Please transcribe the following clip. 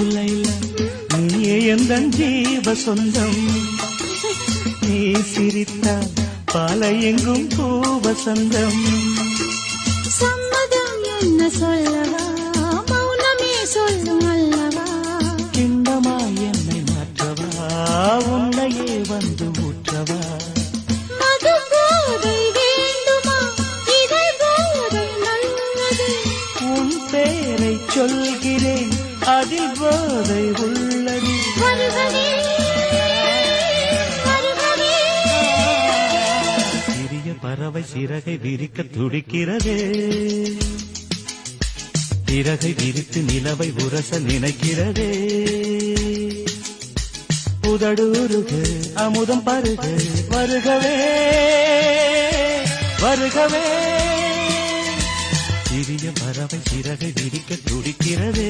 லைலா நீயே எந்தன் ஜீவ சொந்தம் நீ சிரித்தால் பாலை எங்கும் பூவசந்தம் சம்மதம் என்ன சொல்லவா மௌனமே சொல்லும் அல்லவா கிண்டமாய் என்னை மாற்றவா உன்னையே வந்து ஊற்றவா மது போதை வேண்டுமா இதை போதை நல்லது உன் பேரை சொல்கிறேன் அதில் போதை உள்ளது வருகவே வருகவே சிறிய பறவை சிறகை விரிக்க துடிக்கிறதே சிறகை விரித்து நிலவை உரச நினைக்கிறதே உதடூருக அமுதம் பருக வருகவே வருகவே சிறிய பறவை சிறகை விரிக்க துடிக்கிறதே